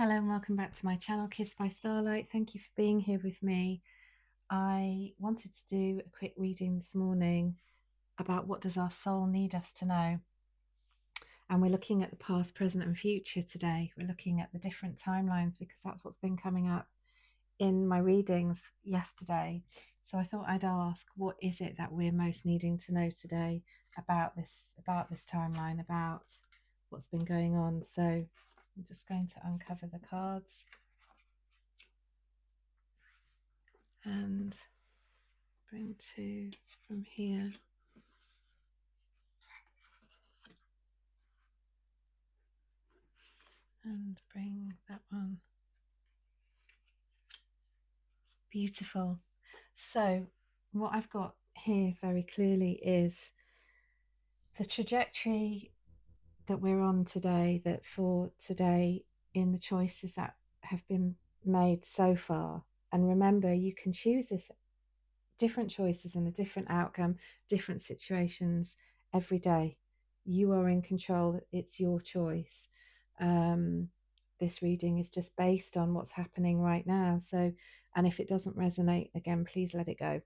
Hello and welcome back to my channel, Kissed by Starlight. Thank you for being here with me. I wanted to do a quick reading this morning about what does our soul need us to know. And we're looking at the past, present and future today. We're looking at the different timelines because that's what's been coming up in my readings yesterday. So I thought I'd ask, what is it that we're most needing to know today about this timeline, about what's been going on? So I'm just going to uncover the cards and bring two from here and bring that one. Beautiful. So what I've got here very clearly is the trajectory that we're on today, that for today in the choices that have been made so far. And remember, you can choose this different choices and a different outcome, different situations every day. You are in control. It's your choice. This reading is just based on what's happening right now. So, and if it doesn't resonate, again, please let it go.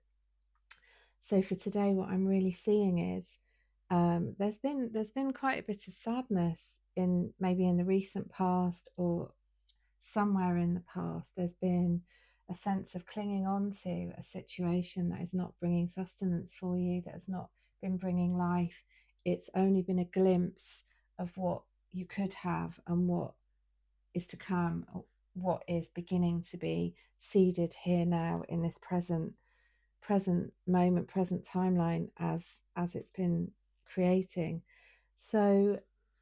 So for today, what I'm really seeing is there's been quite a bit of sadness in maybe in the recent past or somewhere in the past. There's been a sense of clinging on to a situation that is not bringing sustenance for you, that has not been bringing life. It's only been a glimpse of what you could have and what is to come, what is beginning to be seeded here now in this present moment, present timeline as it's been creating. So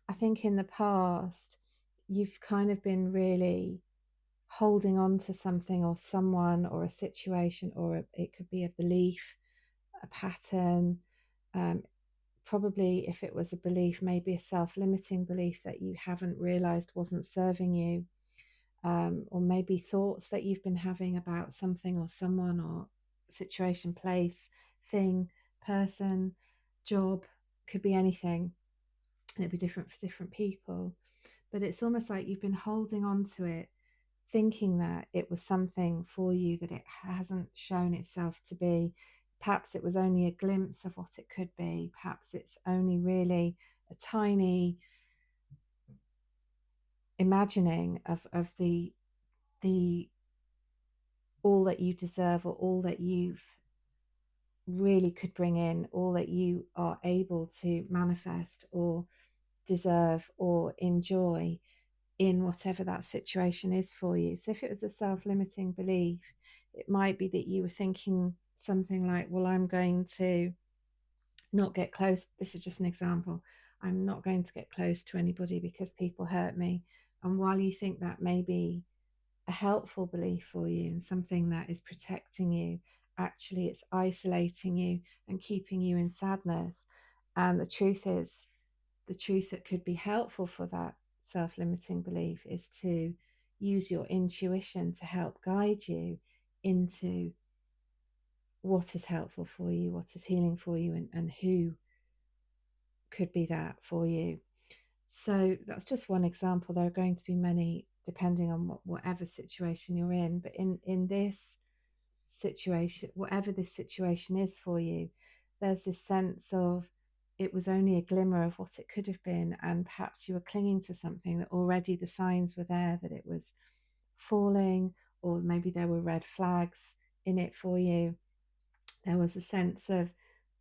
I think in the past you've kind of been really holding on to something or someone or a situation, or it could be a belief, a pattern. Probably if it was a belief, maybe a self-limiting belief that you haven't realized wasn't serving you, or maybe thoughts that you've been having about something or someone or situation, place, thing, person, job, could be anything. It'd be different for different people, but it's almost like you've been holding on to it, thinking that it was something for you that it hasn't shown itself to be. Perhaps it was only a glimpse of what it could be. Perhaps it's only really a tiny imagining of the all that you deserve, or all that you've really could bring in, all that you are able to manifest or deserve or enjoy in whatever that situation is for you. So if it was a self-limiting belief, it might be that you were thinking something like, well, I'm going to not get close. This is just an example. I'm not going to get close to anybody because people hurt me. And while you think that may be a helpful belief for you and something that is protecting you, actually it's isolating you and keeping you in sadness. And the truth is, the truth that could be helpful for that self-limiting belief is to use your intuition to help guide you into what is helpful for you, what is healing for you, and who could be that for you. So that's just one example. There are going to be many, depending on whatever situation you're in. But in this situation, whatever this situation is for you, there's this sense of it was only a glimmer of what it could have been, and perhaps you were clinging to something that already the signs were there that it was falling, or maybe there were red flags in it for you. There was a sense of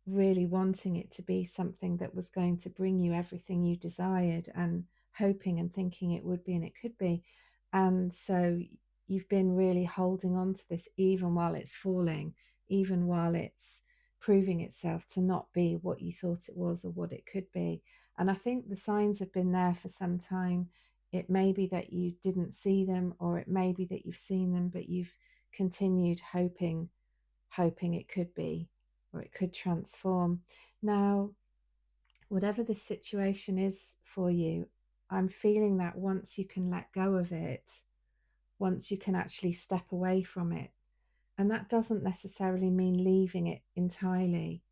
really wanting it to be something that was going to bring you everything you desired, and hoping and thinking it would be and it could be. And so you've been really holding on to this even while it's falling, even while it's proving itself to not be what you thought it was or what it could be. And I think the signs have been there for some time. It may be that you didn't see them, or it may be that you've seen them but you've continued hoping it could be, or it could transform. Now, whatever the situation is for you, I'm feeling that once you can let go of it, once you can actually step away from it, and that doesn't necessarily mean leaving it entirely.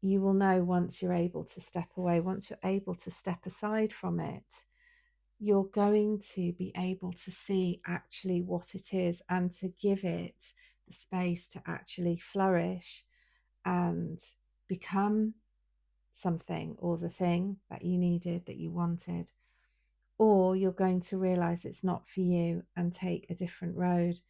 You will know once you're able to step away, once you're able to step aside from it, you're going to be able to see actually what it is and to give it the space to actually flourish and become something or the thing that you needed, that you wanted. Or you're going to realize it's not for you and take a different road.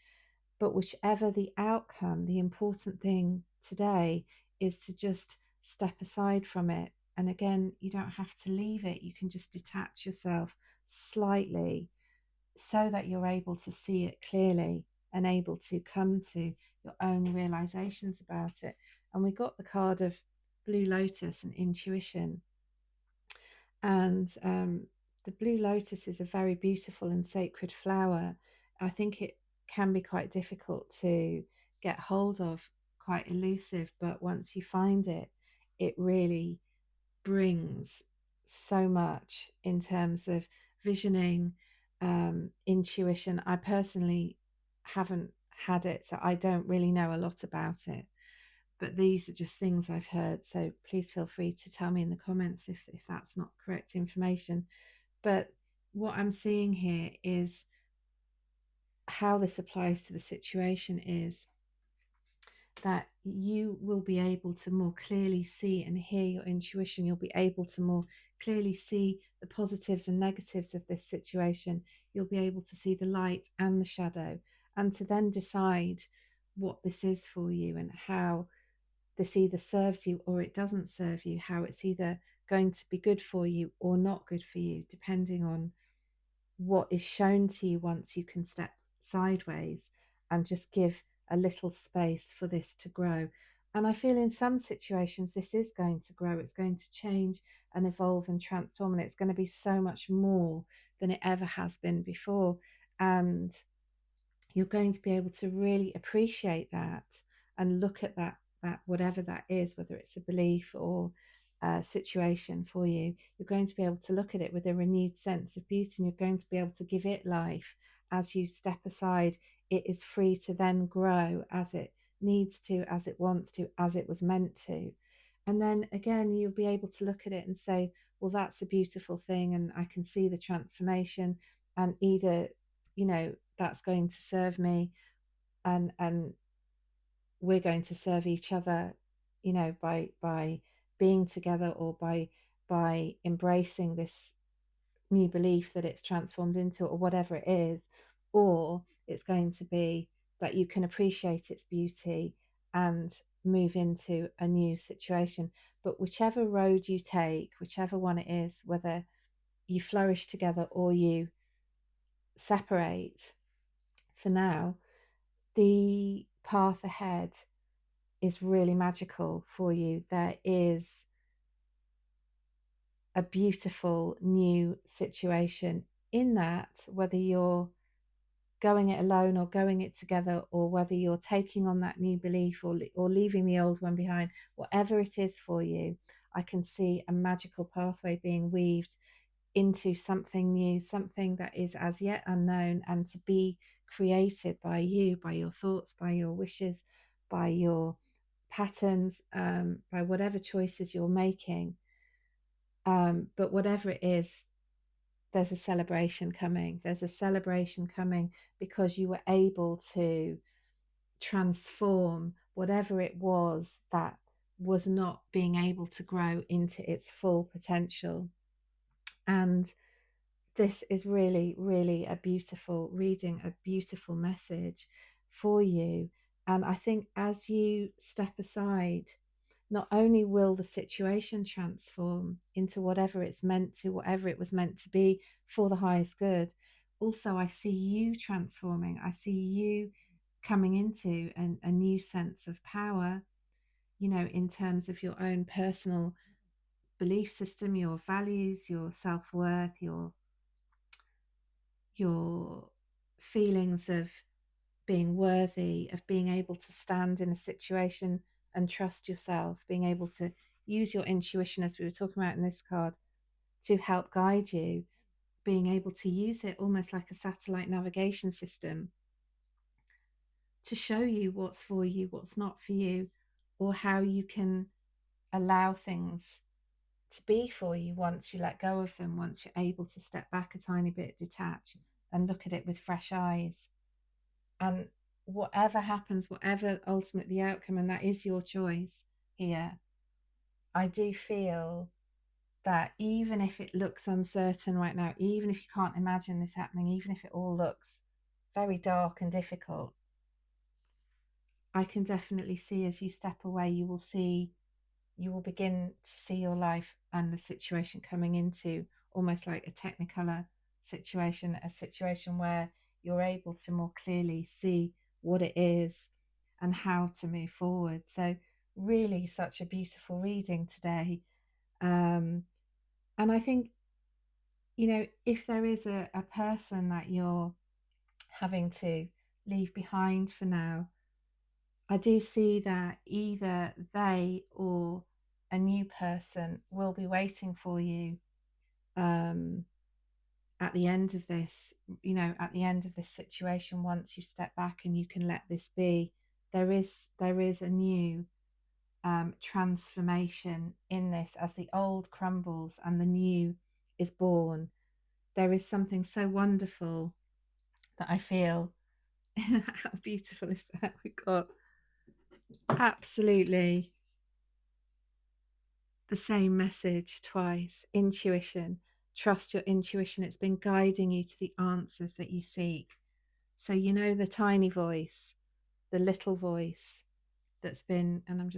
But whichever the outcome, the important thing today is to just step aside from it. And again, you don't have to leave it, you can just detach yourself slightly so that you're able to see it clearly and able to come to your own realizations about it. And we got the card of Blue Lotus and intuition. And the blue lotus is a very beautiful and sacred flower. I think it can be quite difficult to get hold of, quite elusive, but once you find it, it really brings so much in terms of visioning, intuition. I personally haven't had it, so I don't really know a lot about it, but these are just things I've heard. So please feel free to tell me in the comments if that's not correct information. But what I'm seeing here is how this applies to the situation is that you will be able to more clearly see and hear your intuition. You'll be able to more clearly see the positives and negatives of this situation. You'll be able to see the light and the shadow, and to then decide what this is for you and how this either serves you or it doesn't serve you, how it's either going to be good for you or not good for you, depending on what is shown to you once you can step sideways and just give a little space for this to grow. And I feel in some situations, this is going to grow, it's going to change and evolve and transform, and it's going to be so much more than it ever has been before. And you're going to be able to really appreciate that and look at that whatever that is, whether it's a belief or a situation for you, you're going to be able to look at it with a renewed sense of beauty, and you're going to be able to give it life as you step aside. It is free to then grow as it needs to, as it wants to, as it was meant to. And then again, you'll be able to look at it and say, well, that's a beautiful thing, and I can see the transformation. And either, that's going to serve me, and we're going to serve each other, by being together, or by embracing this new belief that it's transformed into, or whatever it is. Or it's going to be that you can appreciate its beauty and move into a new situation. But whichever road you take, whichever one it is, whether you flourish together or you separate, for now, the path ahead is really magical for you. There is a beautiful new situation in that, whether you're going it alone or going it together, or whether you're taking on that new belief or leaving the old one behind, whatever it is for you, I can see a magical pathway being weaved into something new, something that is as yet unknown, and to be created by you, by your thoughts, by your wishes, by your patterns, by whatever choices you're making. But whatever it is, there's a celebration coming. There's a celebration coming because you were able to transform whatever it was that was not being able to grow into its full potential. And this is really, really a beautiful reading, a beautiful message for you. And I think as you step aside, not only will the situation transform into whatever it's meant to, whatever it was meant to be for the highest good, also I see you transforming. I see you coming into a new sense of power, in terms of your own personal belief system, your values, your self-worth, your feelings of being worthy, of being able to stand in a situation and trust yourself, being able to use your intuition, as we were talking about in this card, to help guide you, being able to use it almost like a satellite navigation system to show you what's for you, what's not for you, or how you can allow things to be for you once you let go of them, once you're able to step back a tiny bit, detach, and look at it with fresh eyes. And whatever happens, whatever ultimately the outcome, and that is your choice here, I do feel that even if it looks uncertain right now, even if you can't imagine this happening, even if it all looks very dark and difficult, I can definitely see as you step away, you will begin to see your life and the situation coming into almost like a technicolor situation, a situation where you're able to more clearly see what it is and how to move forward. So, really, such a beautiful reading today. Um, and I think, if there is a person that you're having to leave behind for now, I do see that either they or a new person will be waiting for you um, at the end of this, at the end of this situation, once you step back and you can let this be, there is a new transformation in this as the old crumbles and the new is born. There is something so wonderful that I feel. How beautiful is that? We got absolutely the same message twice. Intuition. Trust your intuition. It's been guiding you to the answers that you seek. So, the tiny voice, the little voice that's been, and I'm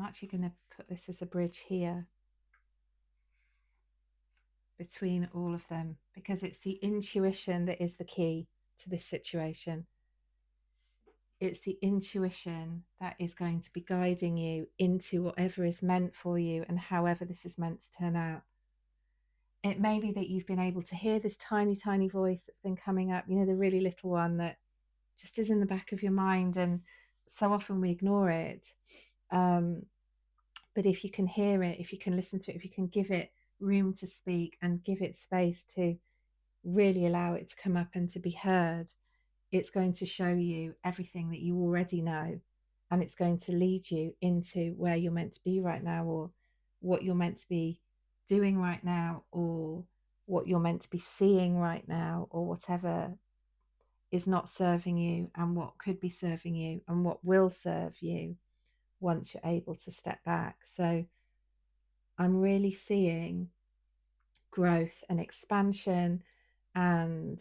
actually going to put this as a bridge here between all of them, because it's the intuition that is the key to this situation. It's the intuition that is going to be guiding you into whatever is meant for you and however this is meant to turn out. It may be that you've been able to hear this tiny, tiny voice that's been coming up, the really little one that just is in the back of your mind. And so often we ignore it. But if you can hear it, if you can listen to it, if you can give it room to speak and give it space to really allow it to come up and to be heard, it's going to show you everything that you already know. And it's going to lead you into where you're meant to be right now, or what you're meant to be doing right now, or what you're meant to be seeing right now, or whatever is not serving you and what could be serving you and what will serve you once you're able to step back. So I'm really seeing growth and expansion and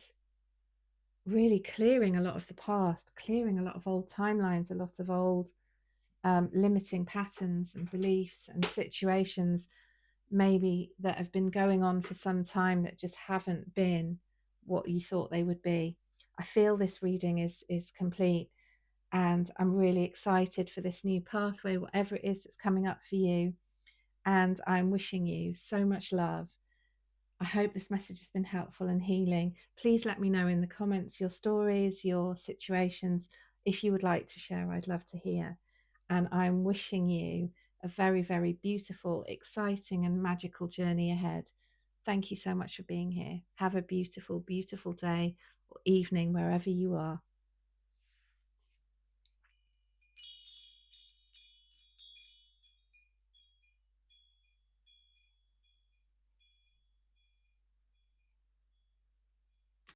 really clearing a lot of the past, clearing a lot of old timelines, a lot of old limiting patterns and beliefs and situations maybe that have been going on for some time that just haven't been what you thought they would be. I feel this reading is complete, and I'm really excited for this new pathway, whatever it is that's coming up for you. And I'm wishing you so much love. I hope this message has been helpful and healing. Please let me know in the comments your stories, your situations. If you would like to share, I'd love to hear. And I'm wishing you a very, very beautiful, exciting, and magical journey ahead. Thank you so much for being here. Have a beautiful, beautiful day or evening wherever you are.